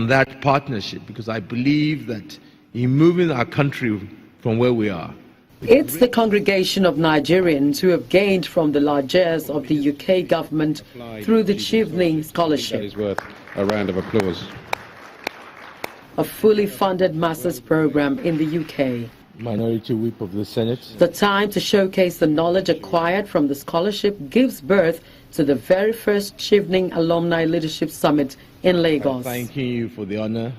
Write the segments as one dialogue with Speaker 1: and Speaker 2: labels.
Speaker 1: that partnership, because I believe that in moving our country from where we are.
Speaker 2: It's the congregation of Nigerians who have gained from the largesse of the UK government through the Chevening Scholarship.
Speaker 3: That is worth a round of applause.
Speaker 2: A fully funded master's program in the UK.
Speaker 1: Minority Whip of the Senate.
Speaker 2: The time to showcase the knowledge acquired from the scholarship gives birth to the very first Chevening Alumni Leadership Summit in Lagos.
Speaker 1: Thanking you for the honor.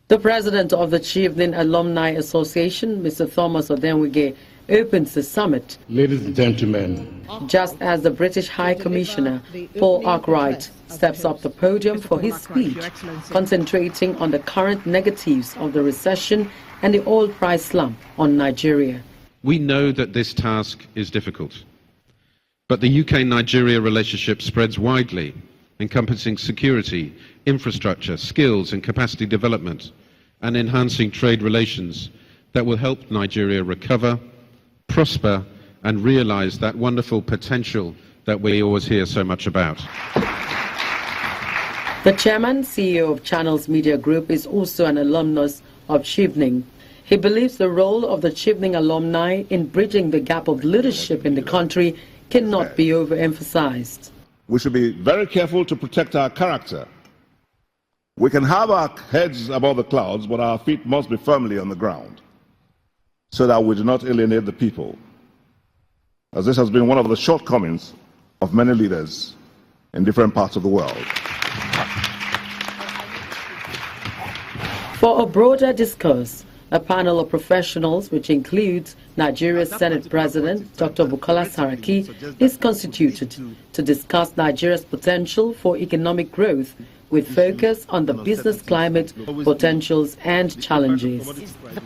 Speaker 2: The president of the Chevening Alumni Association, Mr. Thomas Odenwige, opens the summit.
Speaker 4: Ladies and gentlemen,
Speaker 2: just as the British High Commissioner, Paul Arkwright, steps up the podium for his speech, concentrating on the current negatives of the recession and the oil price slump on Nigeria.
Speaker 3: We know that this task is difficult, but the UK-Nigeria relationship spreads widely, encompassing security, infrastructure, skills and capacity development, and enhancing trade relations that will help Nigeria recover, prosper, and realize that wonderful potential that we always hear so much about.
Speaker 2: The chairman, CEO of Channels Media Group, is also an alumnus of Chevening. He believes the role of the Chevening alumni in bridging the gap of leadership in the country cannot be overemphasized.
Speaker 5: We should be very careful to protect our character. We can have our heads above the clouds, but our feet must be firmly on the ground so that we do not alienate the people, as this has been one of the shortcomings of many leaders in different parts of the world.
Speaker 2: For a broader discourse, a panel of professionals, which includes Nigeria's Senate President, Dr. Bukola Saraki, is constituted to discuss Nigeria's potential for economic growth with focus on the business climate, potentials and challenges.
Speaker 6: The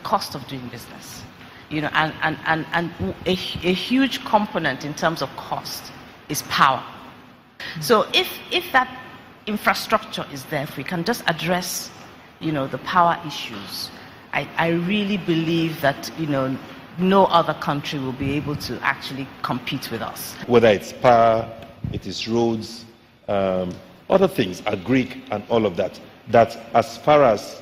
Speaker 6: cost of doing business, and a huge component in terms of cost is power. So if that infrastructure is there, if we can just address the power issues, I really believe that no other country will be able to actually compete with us.
Speaker 7: Whether it's power, it is roads, other things, agri and all of that, that as far as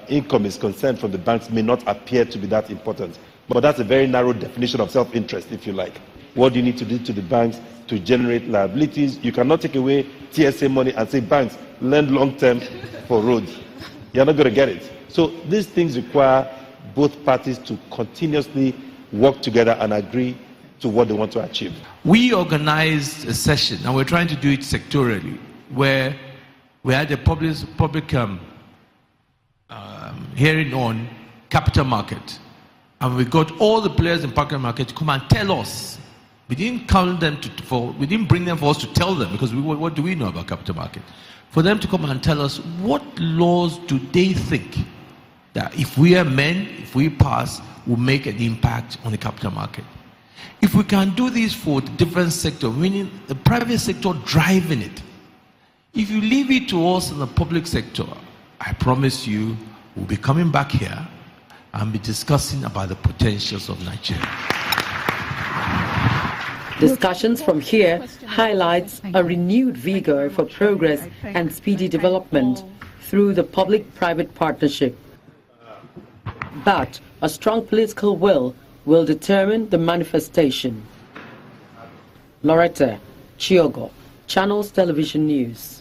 Speaker 7: income is concerned from the banks may not appear to be that important. But that's a very narrow definition of self-interest, if you like. What do you need to do to the banks to generate liabilities? You cannot take away TSA money and say, banks, lend long-term for roads. You're not going to get it. So these things require both parties to continuously work together and agree to what they want to achieve.
Speaker 8: We organized a session, and we're trying to do it sectorially, where we had a public hearing on capital market. And we got all the players in capital market to come and tell us. We didn't count them we didn't bring them for us to tell them, because what do we know about capital market? For them to come and tell us what laws do they think that if we are men, if we pass, will make an impact on the capital market. If we can do this for the different sector, meaning the private sector driving it, if you leave it to us in the public sector, I promise you we'll be coming back here and be discussing about the potentials of Nigeria.
Speaker 2: Discussions from here highlights a renewed vigor for progress and speedy development through the public-private partnership. But a strong political will determine the manifestation. Loretta Chiogo, Channels Television News.